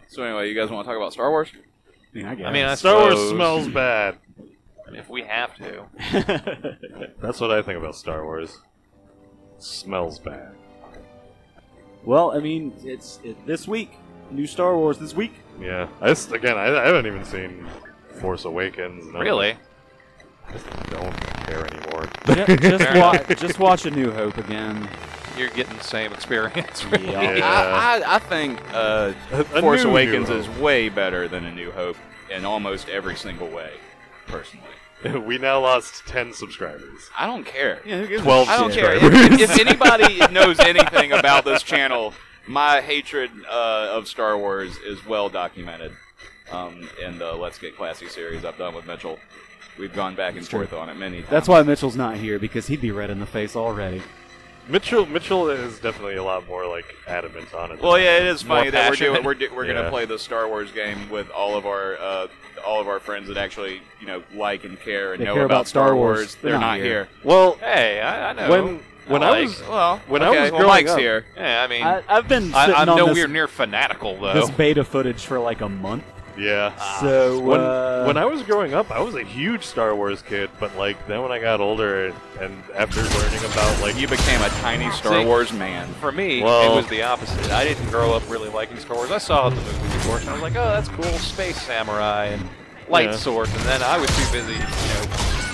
So anyway, you guys want to talk about Star Wars? Yeah, I mean, Star Wars smells bad. if we have to. That's what I think about Star Wars. Smells bad. Well, I mean, it's this week. New Star Wars this week. Yeah. I haven't even seen Force Awakens. Really? I just don't care anymore. Just watch A New Hope again. You're getting the same experience. Yeah. I think Force Awakens is way better than A New Hope in almost every single way, personally. We now lost 10 subscribers. I don't care. Yeah, who gives 12 I don't care. subscribers. If anybody knows anything about this channel, my hatred of Star Wars is well documented in the Let's Get Classy series I've done with Mitchell. We've gone back and forth on it many times. That's why Mitchell's not here, because he'd be red in the face already. Mitchell is definitely a lot more like adamant on it. Well, yeah, it is funny More that passionate. we're going to Yeah. play the Star Wars game with all of our friends that actually like and care and They know care about Star Wars. They're not here. Well, Hey, I know. when I was Well, When I okay, was well, growing Mike's up- here. Yeah, I mean, I've been sitting I'm on nowhere this, near fanatical, though. this beta footage for like a month. yeah. So When I was growing up, I was a huge Star Wars kid, but then when I got older and after learning about You became a tiny Star See, Wars man. For me, Well- it was the opposite. I didn't grow up really liking Star Wars. I saw the movies, of course, and I was like, oh, that's cool, space samurai and light Yeah. swords. And then I was too busy,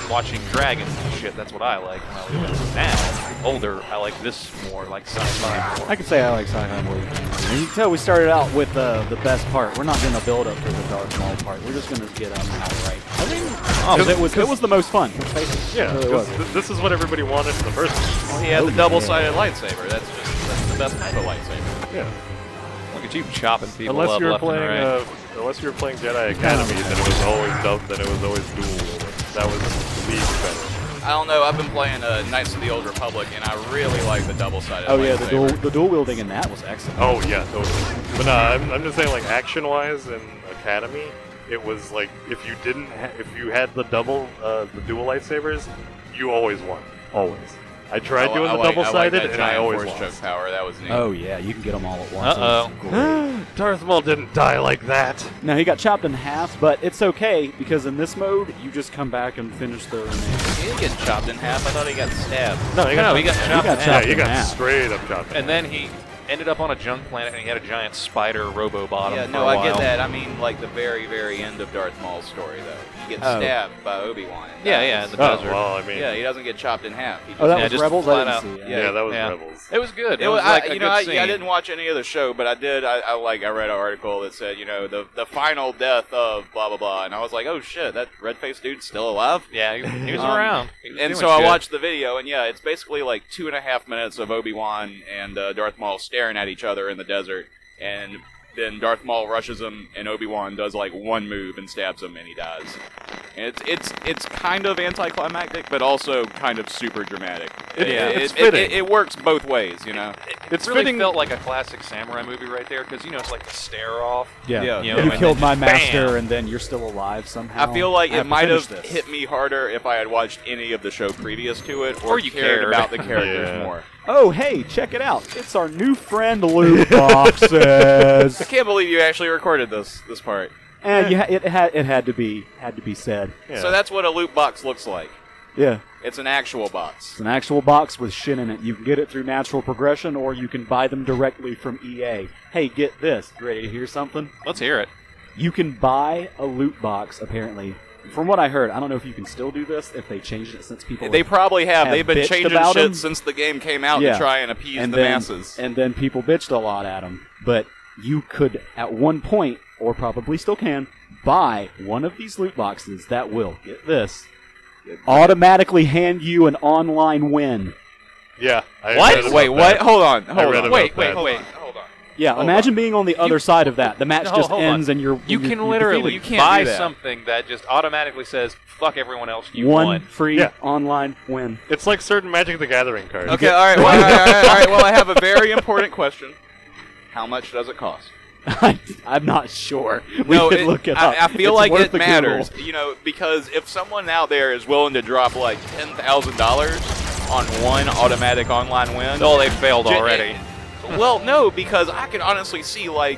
watching dragons and shit. That's what I like when I was younger. Now, older, I like this more, like sci-fi more. I can say I like sci-fi more than fantasy. And you can tell we started out with the best part. We're not going to build up to the Darth Maul part. We're just going to get up outright. I mean, It was the most fun. Let's face it. yeah, It really was. this is what everybody wanted in the first place. Well, he had the double-sided lightsaber. That's the best type of lightsaber. Yeah. Look at you chopping people Unless up you were left and playing, right. unless you were playing Jedi Academy, then it was always dual. That was league better. I don't know. I've been playing Knights of the Old Republic, and I really like the double-sided Oh yeah, lightsaber. the dual wielding in that was excellent. Oh yeah, totally. But no, I'm just saying, like action-wise in Academy, it was like if you had the dual lightsabers, you always won, always. I tried doing the double-sided, that and I giant always force choke lost. power. That was neat. Oh yeah, you can get them all at once. Uh-oh. It was great. Darth Maul didn't die like that. Now he got chopped in half, but it's okay because in this mode you just come back and finish the remaining. He didn't get chopped in half. I thought he got stabbed. No, he got he got chopped. got in half. chopped. Yeah, you got in half. straight up chopped. And then he ended up on a junk planet, and he had a giant spider robo-bottom Yeah, for no, a I while. get that. I mean, like the very, very end of Darth Maul's story, though. He gets Oh. stabbed by Obi-Wan. Yeah, in the Oh desert. well, I mean, Yeah, he doesn't get chopped in half. He just, Oh, that Yeah, was just Rebels. flat I out. didn't see. yeah, that was Yeah. Rebels. It was good. It It was was, like I, a you good know, I scene. didn't watch any of the show, but I did. I read an article that said, the final death of blah blah blah, and I was like, oh shit, that red-faced dude's still alive. Yeah, he was around. He was And doing so I shit. watched the video, and yeah, it's basically like 2.5 minutes of Obi-Wan and Darth Maul staring at each other in the desert, and then Darth Maul rushes him, and Obi-Wan does like one move and stabs him, and he dies. And it's kind of anticlimactic, but also kind of super dramatic. It's fitting. It works both ways, It's really fitting. felt like a classic samurai movie right there, because it's like the stare off. Yeah, Yeah. You know, you and killed then my just master, bam! and then you're still alive somehow. I feel like I it have to might have finish this. hit me harder if I had watched any of the show previous to it, Or you cared. about the characters Yeah. more. Oh, hey, check it out! It's our new friend loot boxes. I can't believe you actually recorded this part. And it had to be said. Yeah. So that's what a loot box looks like. Yeah, It's an actual box. it's an actual box with shit in it. You can get it through natural progression, or you can buy them directly from EA. Hey, get this! You ready to hear something? Let's hear it. You can buy a loot box. Apparently, from what I heard, I don't know if you can still do this if they changed it since people. They probably have. have They've been bitched changing about shit 'em. since the game came out Yeah. to try and appease the then, masses. And then people bitched a lot at them. But you could, at one point, or probably still can, buy one of these loot boxes that will, get this, automatically hand you an online win. Yeah. I read What? about Wait, that. what? Hold on. I Hold read on. about Wait, that. hold on. Yeah, Hold imagine being on the other side of that. The match No, just hold on. ends and you're You you're- can you're literally defeated. can't buy do that. something that just automatically says, fuck everyone else, you one won. free Yeah. online win. It's like certain Magic the Gathering cards. Okay, all right. Well, all right. Well, I have a very important question. How much does it cost? I'm not sure. We No, could look it up. I feel It's like worth it the matters, Google. because if someone out there is willing to drop like $10,000 on one automatic online win, Oh, they failed J- already. well, no, because I can honestly see like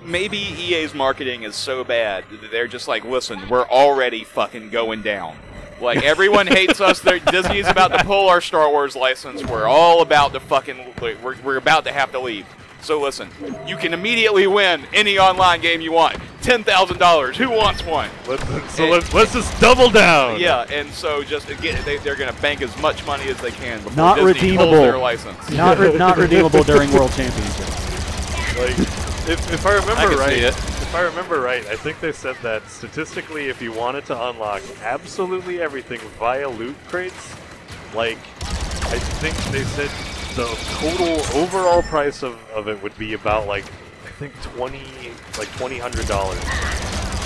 maybe EA's marketing is so bad that they're just like, listen, we're already fucking going down. Like, everyone hates us. Disney's about to pull our Star Wars license. We're all about to fucking... We're about to have to leave. So listen, you can immediately win any online game you want. $10,000. Who wants one? Let's just double down. Yeah, and so just again, they're going to bank as much money as they can before Not Disney redeemable. pulls their license. Not redeemable during World Championships. Like, if I remember I can right, see it. if I remember right, I think they said that statistically, if you wanted to unlock absolutely everything via loot crates, like, I think they said the total overall price of it would be about like, I think $2,100.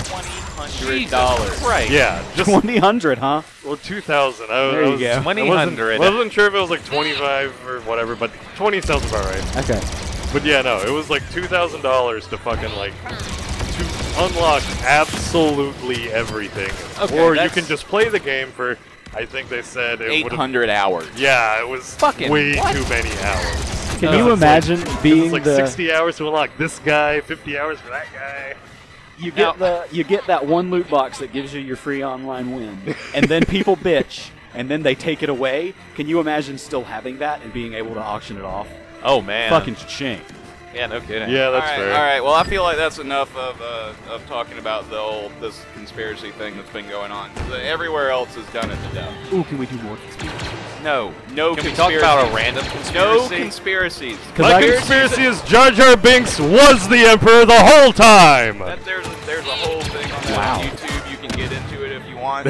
$2,100. Right. Yeah, just 2,000, huh? well, 2,000. There you go. 2,100. I wasn't sure if it was like 25 or whatever, but 20 sounds about right. Okay. But yeah, no, it was like $2,000 to fucking like to unlock absolutely everything, Okay, or you that's- can just play the game for. I think they said it would. 800 hours. Yeah, it was Fucking way what? too many hours. Can you imagine being it's like the 60 hours to unlock this guy, 50 hours for that guy. you get that one loot box that gives you your free online win, and then people bitch, and then they take it away? Can you imagine still having that and being able to auction it off? Oh man. Fucking shame. Yeah, no kidding. Yeah, that's all right, fair. All right. Well, I feel like that's enough of talking about this conspiracy thing that's been going on. Everywhere else has done it to death. Ooh, can we do more conspiracies? No Can we talk about a random No conspiracy? conspiracies. My conspiracy is Jar Jar Binks was the Emperor the whole time. There's a whole thing on that Wow. on YouTube. You can get into it if you want.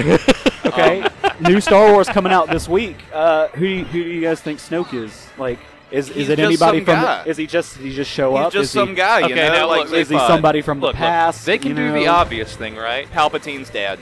Okay. New Star Wars coming out this week. Who do you guys think Snoke is? Like, is He's it just anybody some from? guy. Did he just show He's up? just Is some he, guy. Okay, You know? now like, look, Is he somebody from the Look, past? they can you do the know? obvious thing, right? Palpatine's dad.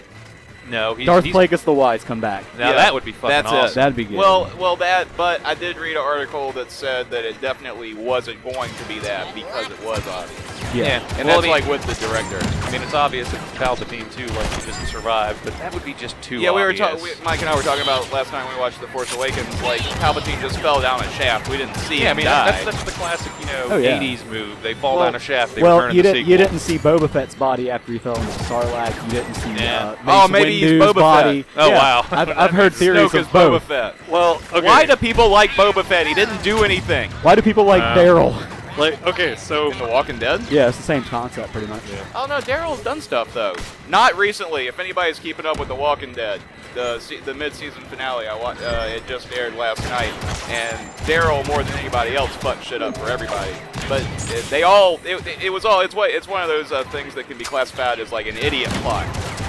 No, Darth he's Plagueis the Wise come back. Now Yeah, that would be fucking that's it. awesome. That'd be good. But I did read an article that said that it definitely wasn't going to be that because it was obvious. yeah. And well, that's like with the director. I mean, it's obvious if it's Palpatine too, like he just survived, but that would be just too Yeah, obvious. Mike and I were talking about last time we watched The Force Awakens. Like Palpatine just fell down a shaft. We didn't see Yeah, I him mean die. that's the classic, Oh, yeah. 80s move. They fall Well- down a shaft, they Well, return you in the didn't. sequel. You didn't see Boba Fett's body after he fell into the Sarlacc. You didn't see. Yeah. Mace Maybe he's Windu's Boba body. Fett. Oh, Yeah, wow. I've heard theories Snoke is of both. Boba Fett. Well, okay. Why do people like Boba Fett? He didn't do anything. Why do people like Daryl? Like, okay, so In The Walking Dead? Yeah, it's the same concept, pretty much. Oh no, Daryl's done stuff though. Not recently. If anybody's keeping up with The Walking Dead, the mid-season finale, it just aired last night, and Daryl more than anybody else fucked shit up for everybody. But it's one of those things that can be classified as like an idiot plot,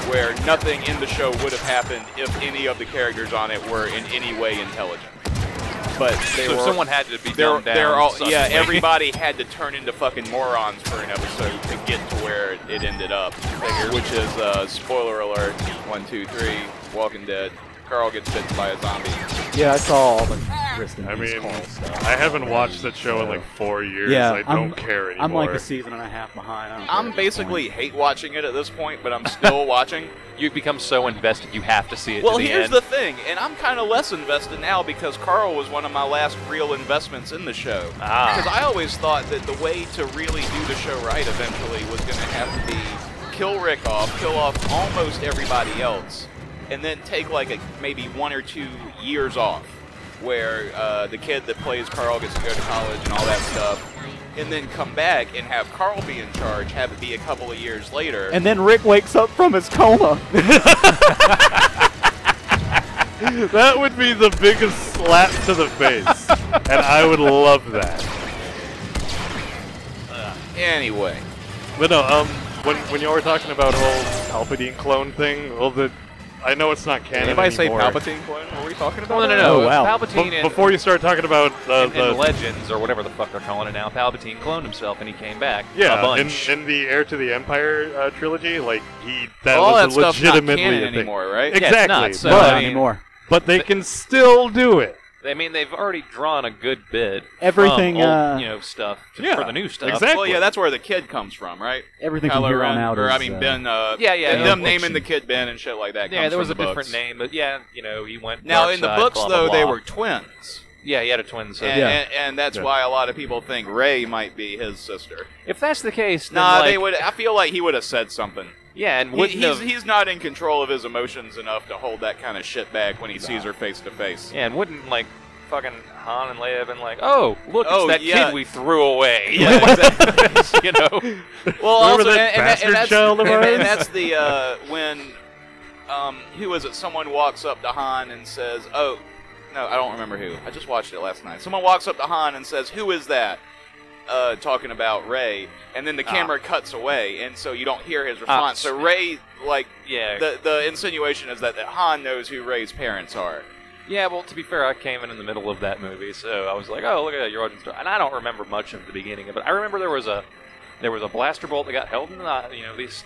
where nothing in the show would have happened if any of the characters on it were in any way intelligent. But So someone had to be dumbed down. everybody had to turn into fucking morons for an episode to get to where it ended up. Which is, spoiler alert, 1, 2, 3, Walking Dead. Carl gets bitten by a zombie. Yeah, I saw all the wrist and I peace mean, Carl stuff. I haven't watched that show in like 4 years. Yeah, I don't care anymore. I'm like a season and a half behind. I don't care I'm at this basically point. hate watching it at this point, but I'm still watching. You've become so invested, you have to see it Well, to the here's end. the thing, and I'm kind of less invested now because Carl was one of my last real investments in the show. Ah. Because I always thought that the way to really do the show right eventually was going to have to be kill Rick off, kill off almost everybody else, and then take like maybe 1 or 2 years off, where the kid that plays Carl gets to go to college and all that stuff, and then come back and have Carl be in charge, have it be a couple of years later. And then Rick wakes up from his coma. That would be the biggest slap to the face, and I would love that. Anyway. But no, when y'all were talking about whole Palpatine clone thing, well, I know it's not canon Anybody say anymore. Palpatine clone? What were we talking about? No. Oh, wow. Palpatine and, Before you start talking about in Legends, or whatever the fuck they're calling it now, Palpatine cloned himself and he came back. A yeah, bunch. in the Heir to the Empire trilogy, like that All was that stuff's not legitimately canon a thing. anymore, right? Yeah, it's Exactly, not, so, Not I mean, anymore. but they can still do it. I mean, they've already drawn a good bit Everything, from old, stuff Yeah, for the new stuff. exactly. Well, yeah, that's where the kid comes from, right? Everything from Kylo here on Ren, out or is, I mean Ben. Yeah, and yeah. them Fiction. naming the kid Ben and shit like that. Yeah, comes there was a from the different books. name, but yeah, he went Now dark in the side, books blah, blah, though, they blah. were twins. Yeah, he had a twin sister. And that's why a lot of people think Rey might be his sister. If that's the case, then Nah, like, they would. I feel like he would have said something. Yeah, and He's not in control of his emotions enough to hold that kind of shit back when he sees her face to face. Yeah, and wouldn't like fucking Han and Leia have been like, "Oh, look, it's that yeah. kid we threw away." Yeah, exactly. You know. Well, Remember also, that bastard child of and ours? that's the when who was it? Someone walks up to Han and says, "Oh, no, I don't remember who. I just watched it last night." Someone walks up to Han and says, "Who is that?" Talking about Rey, and then the camera cuts away, and so you don't hear his response. So Rey, like, the insinuation is that Han knows who Rey's parents are. Yeah, well, to be fair, I came in the middle of that movie, so I was like, "Oh, look at that, your origin story." And I don't remember much of the beginning of it. I remember there was a blaster bolt that got held in the,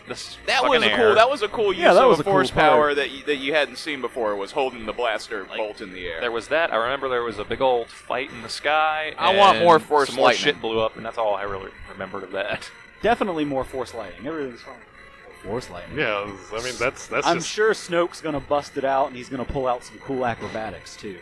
this That fucking was air. That was a cool use that of was a a cool force part. power that you hadn't seen before. Was holding the blaster bolt in the air. There was that. I remember there was a big old fight in the sky. I want and more force some more lightning. shit blew up, and that's all I really remembered of that. Definitely more Force lightning. Everything's fine. Force lightning. Yeah, I mean that's I'm just sure Snoke's gonna bust it out, and he's gonna pull out some cool acrobatics too.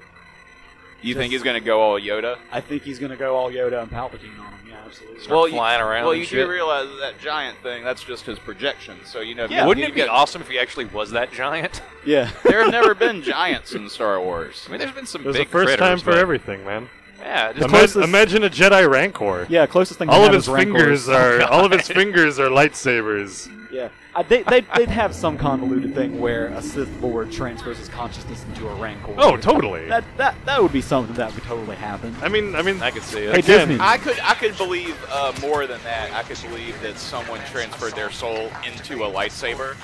You think he's gonna go all Yoda? I think he's gonna go all Yoda and Palpatine on him. Yeah, absolutely. Start flying around. Well, and you shit. do realize that giant thing, that's just his projection. So, Yeah. Wouldn't it be awesome if he actually was that giant? Yeah. There have never been giants in Star Wars. I mean, there's been some there's big a first critters, time for but- everything, man. Yeah, just closest- Imagine a Jedi Rancor. Yeah, closest thing. All we of have his is Rancors. fingers are all of his fingers are lightsabers. Yeah, they'd have some convoluted thing where a Sith Lord transfers his consciousness into a Rancor. Oh, totally. That would be something that would totally happen. I mean, I could see it. Hey, again, Disney. I could believe more than that. I could believe that someone transferred their soul into a lightsaber.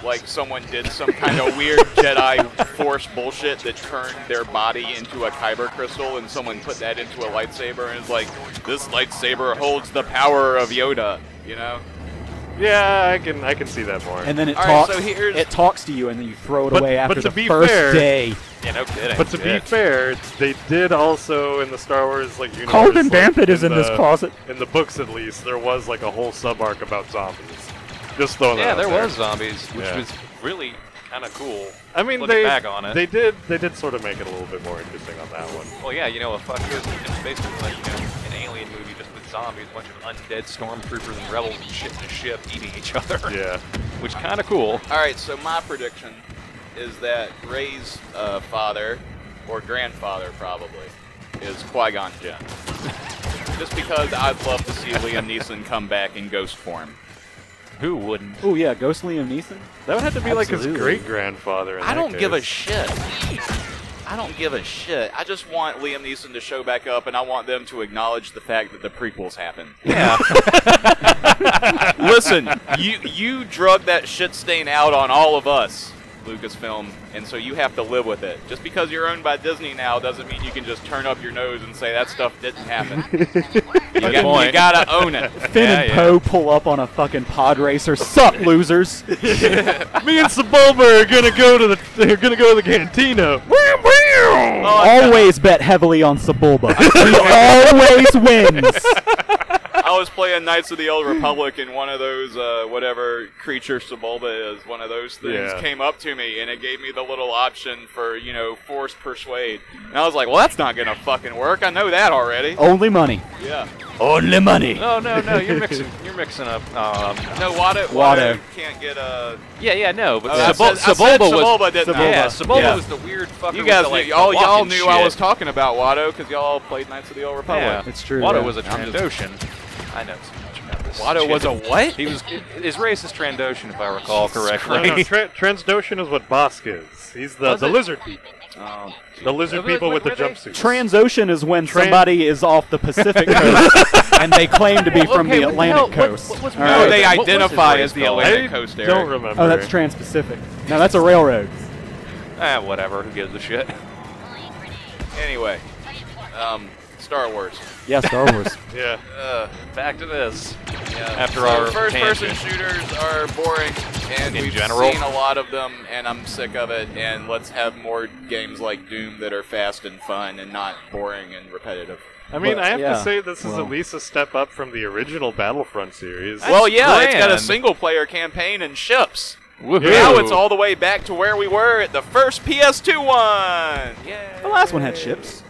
Like someone did some kind of weird Jedi Force bullshit that turned their body into a kyber crystal, and someone put that into a lightsaber, and it's like, this lightsaber holds the power of Yoda, you know? yeah, I can see that more. And then it All right, talks. so here's- It talks to you, and then you throw it But- away but after to the be first fair- day. Yeah, no kidding. But to be Shit. fair, they did also in the Star Wars universe, Colden like, Banthet is in this closet. In the books, at least, there was like a whole sub arc about zombies. Just throwing that Yeah, out there there. was zombies, which Yeah. was really kind of cool. I mean, Looking they back on it. they did sort of make it a little bit more interesting on that one. Well, yeah, a fuck it was basically like an alien movie just with zombies, a bunch of undead stormtroopers and rebels and shit in a ship eating each other. Yeah. Which kind of cool. All right, so my prediction is that Rey's father, or grandfather probably, is Qui-Gon Jinn. Just because I'd love to see Liam Neeson come back in ghost form. Who wouldn't? Oh yeah, Ghost Liam Neeson. That would have to be like his Absolutely. great grandfather. I don't give a shit. I don't give a shit. I just want Liam Neeson to show back up, and I want them to acknowledge the fact that the prequels happened. Yeah. Listen, you drug that shit stain out on all of us, Lucasfilm, and so you have to live with it. Just because you're owned by Disney now doesn't mean you can just turn up your nose and say that stuff didn't happen. You gotta own it. Finn and yeah. Poe pull up on a fucking pod racer. Sup, losers? Me and Sebulba are gonna go to the cantina. Always bet heavily on Sebulba. He always wins. I was playing Knights of the Old Republic, and one of those, whatever creature Sebulba is, one of those things came up to me, and it gave me the little option for, Force Persuade. And I was like, well, that's not going to fucking work. I know that already. Only money. Yeah. Only money. No, you're mixing up. No, Watto can't get a... Yeah, no, but I said Sebulba didn't know. Yeah, Sebulba Yeah. was the weird fucker. You guys, with the, y'all walking knew shit. I was talking about Watto because y'all played Knights of the Old Republic. Yeah, It's true, Watto yeah. was a Trandoshan. I know so much about this. Watto shit. was a what? He was his race is Trandoshan, if I recall correctly. No, Transdoshan is what Bosk is. He's the Was it? lizard people. Oh, The lizard Were people with the they- jumpsuits. Transocean is when somebody is off the Pacific coast and they claim to be from Okay, the what the Atlantic hell- coast. what's All wrong no, right. they What was his identify race as the called? Atlantic I Coast, Eric. don't remember. Oh, that's Trans-Pacific. No, that's a railroad. Whatever. Who gives a shit? Anyway, Star Wars. Yeah, Star Wars. Yeah. Back to this. Yeah. After So our first-person tangent. shooters are boring, and In we've general? seen a lot of them, and I'm sick of it. And let's have more games like Doom that are fast and fun and not boring and repetitive. I mean, But, I have yeah. to say this is Well. at least a step up from the original Battlefront series. Well, yeah, it's got a grand. single-player campaign and ships. Woohoo. Now it's all the way back to where we were at the first PS2 one. Yeah. The last one had ships.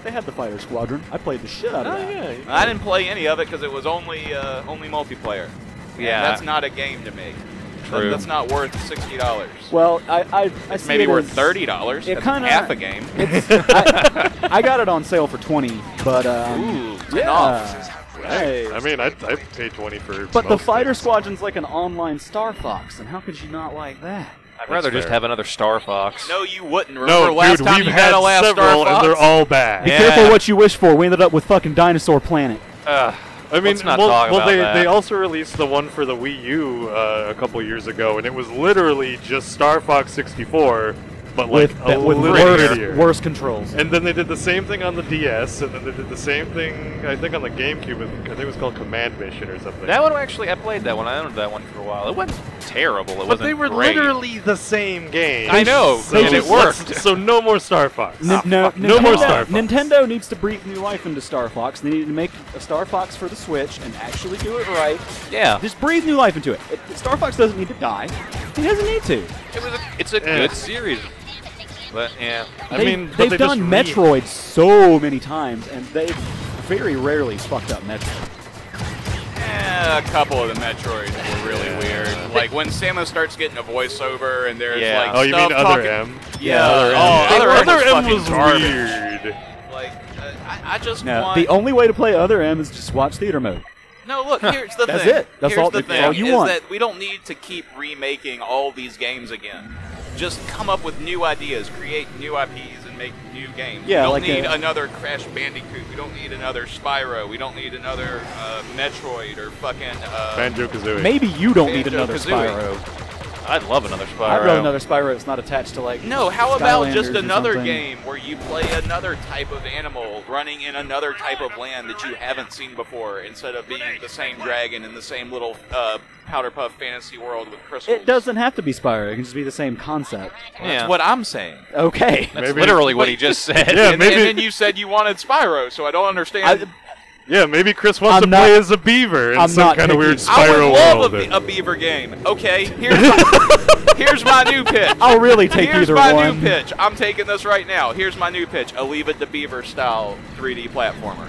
They had the Fighter Squadron. I played the shit out of that. yeah. I didn't play any of it because it was only multiplayer. Yeah. And that's not a game to me. True. That's not worth $60. Well, I see Maybe it worth as- $30. it That's kinda- half a game. I got it on sale for 20, but Ooh, yeah. Hey. I mean, I'd pay 20 for. But the most Fighter things. Squadron's like an online Star Fox, and how could you not like that? I'd rather just fair. have another Star Fox. No, you wouldn't. Remember No, last dude, time we've you had a last several, Star Fox? and they're all bad. Be Yeah. careful what you wish for. We ended up with fucking Dinosaur Planet. I mean, Let's not talk about they that. also released the one for the Wii U a couple years ago, and it was literally just Star Fox 64, but like With, a with little worse, prettier. worse controls. And then they did the same thing on the DS, and then they did the same thing, I think, on the GameCube. I think it was called Command Mission or something. That one actually, I played that one. I owned that one for a while. It wasn't terrible. It but wasn't they were great. literally the same game. I know, so and it worked. So no more Star Fox. No No more Star Fox. Nintendo needs to breathe new life into Star Fox. They need to make a Star Fox for the Switch and actually do it right. Yeah. Just breathe new life into it. Star Fox doesn't need to die. He doesn't need to. It's a good series. But, yeah. They've they just done Metroid so many times, and they've very rarely fucked up Metroid. A couple of the Metroids were really weird. Like when Samus starts getting a voiceover and there's Yeah. like Oh, you stuff mean Other talking. M? Yeah, Other Other M M was fucking garbage. weird. Like I just No, want. the only way to play Other M is just watch theater mode. No, look. Here's the That's thing. it. That's here's all- the that's thing. all you is want. that we don't need to keep remaking all these games again. Just come up with new ideas, create new IPs, and make new games. Yeah, we don't like need a- another Crash Bandicoot. We don't need another Spyro. We don't need another Metroid or fucking. Banjo-Kazooie. Maybe you don't need another Banjo-Kazooie. Spyro. I'd love another Spyro. I'd rather another Spyro that's not attached to like. No, how about just Skylanders or another something. game where you play another type of animal running in another type of land that you haven't seen before instead of being the same dragon in the same little Powder Puff fantasy world with crystals? It doesn't have to be Spyro. It can just be the same concept. Yeah. That's what I'm saying. Okay. That's Maybe- literally what he just said. Yeah, and maybe- then you said you wanted Spyro, so I don't understand. Yeah, maybe Chris wants I'm to not- play as a beaver in I'm some not kind of picky. weird I Spyro would love world. a beaver game. Okay, here's my new pitch. I'll really take Here's either my one. new pitch. I'm taking this right now. Here's my new pitch: a Leave It to Beaver style 3D platformer.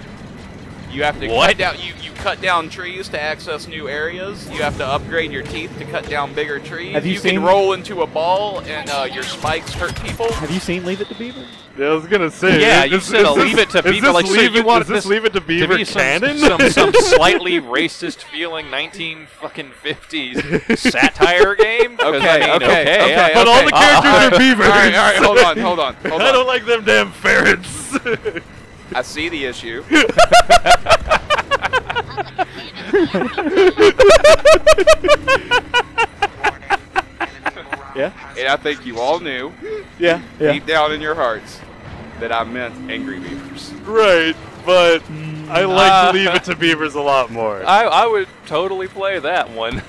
You have to cut down. You cut down trees to access new areas. You have to upgrade your teeth to cut down bigger trees. Have you can seen- roll into a ball, and your spikes hurt people. Have you seen Leave It to Beaver? Yeah, I was gonna say. Yeah, is- you is said a this- Leave It to is Beaver, this like, so leave you it, wanted is this this Leave It to to Beaver be canon? some slightly racist feeling 1950s satire game? 'Cause, Okay, I mean, okay. yeah. But all the characters are beavers. All right, hold on. I don't like them damn ferrets. I see the issue. Yeah. And I think you all knew, Yeah. deep down in your hearts, that I meant Angry Beavers. Right, but I like Leave It to Beavers a lot more. I would totally play that one.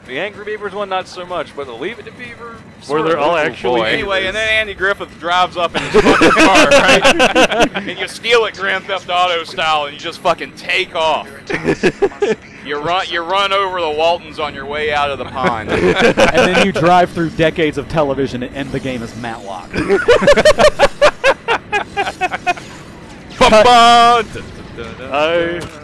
The Angry Beavers one, not so much, but the Leave It to Beaver. Where they're all oh, actually boy. Anyway, and then Andy Griffith drives up in his fucking car, right? And you steal it Grand Theft Auto style, and you just fucking take off. You run over the Waltons on your way out of the pond. And then you drive through decades of television and end the game as Matlock.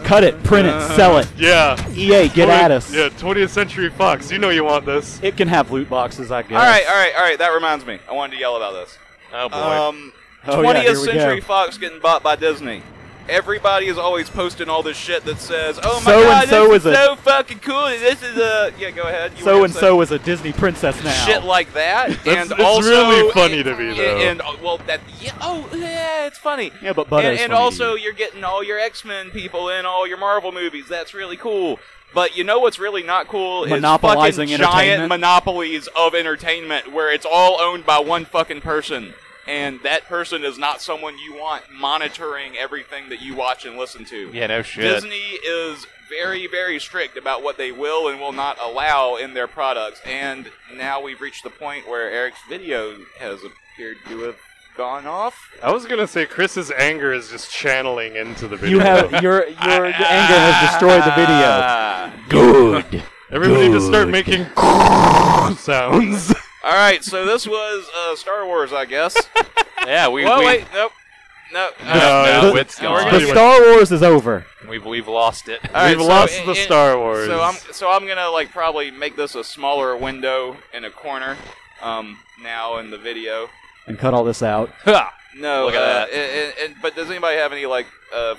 Cut it, print it, sell it. Yeah. EA, get at us. Yeah, 20th Century Fox. You know you want this. It can have loot boxes, I guess. All right. That reminds me. I wanted to yell about this. Oh boy. Oh, yeah, 20th here we Century go. Fox getting bought by Disney. Everybody is always posting all this shit that says, "Oh my So god, and so this is is a- so fucking cool. This is a yeah." Go ahead. You were So gonna and say so is a Disney princess now. shit like that, and it's also really funny to me, though. And well, that yeah, it's funny. Yeah, but Butto's and funny also to you. you're getting all your X-Men people in all your Marvel movies. That's really cool. But you know what's really not cool Monopolizing is fucking giant entertainment? monopolies of entertainment where it's all owned by one fucking person. And that person is not someone you want monitoring everything that you watch and listen to. yeah, no shit. Disney is very, very strict about what they will and will not allow in their products. And now we've reached the point where Eric's video has appeared to have gone off. I was gonna say Chris's anger is just channeling into the video. You have your anger has destroyed the video. Good. Everybody just start making sounds. All right, so this was Star Wars, I guess. Yeah, we Wait, nope. No, No, it's it's gone. gone. The Pretty much- Star Wars is over. We've lost it. All right, We've so lost the Star Wars. So I'm gonna like probably make this a smaller window in a corner. Now in the video. And cut all this out. Ha! No, Look at that. But does anybody have any like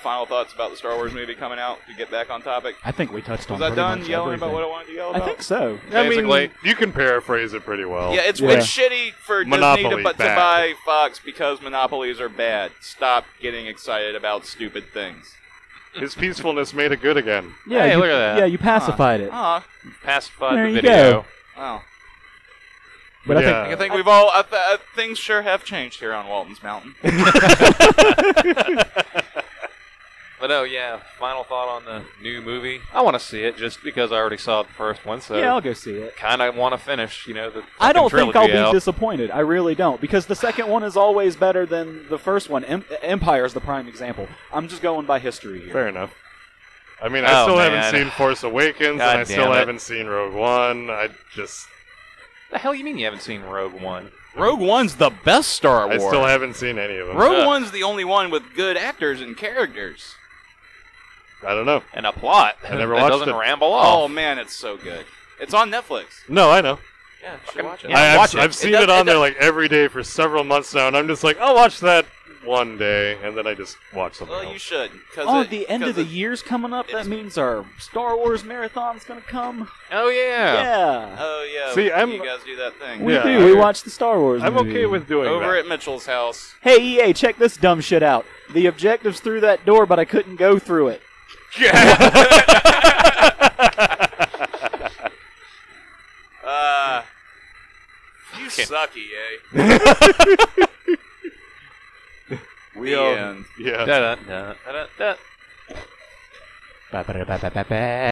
final thoughts about the Star Wars movie coming out to get back on topic? I think we touched on Was I pretty done much yelling everything. about what I wanted to yell about? I think so. I mean, Basically. you can paraphrase it pretty well. Yeah, it's Yeah. shitty for Monopoly, Disney to bad. buy Fox because monopolies are bad. Stop getting excited about stupid things. His peacefulness made it good again. Yeah, Hey, you, look at that. Yeah, you pacified it. Pacified There the you video. Oh. But I Yeah. I think we've all things sure have changed here on Walton's Mountain. But no, yeah. Final thought on the new movie. I want to see it just because I already saw the first one. So yeah, I'll go see it. kind of want to finish. You know, the I don't think I'll trilogy be out. disappointed. I really don't, because the second one is always better than the first one. Empire is the prime example. I'm just going by history here. Fair enough. I mean, I Oh, still man. haven't seen Force Awakens, God and I still damn it. haven't seen Rogue One. I just, The hell you mean you haven't seen Rogue One? Rogue One's the best Star I Wars. still haven't seen any of them. Rogue One's the only one with good actors and characters. I don't know. And a plot I never that watched doesn't it. ramble Oh off. man, it's so good. It's on Netflix. No, I know. Yeah, you should watch it. Yeah, watch it. I've seen does- it on it there does- like every day for several months now, and I'm just like, I'll watch that one day, and then I just watch something Well, you else. should. Oh, the end of the year's coming up. That means our Star Wars marathon's going to come. Oh yeah. Yeah. Oh yeah. See, I'm- you guys do that thing. We Yeah, do. We watch the Star Wars I'm movie. okay with doing Over that. at Mitchell's house. Hey, EA, check this dumb shit out. The objective's through that door, but I couldn't go through it. You suck, EA. We The all, end. yeah. Da-da-da-da-da-da. Ba-ba-da-ba-ba-ba-ba.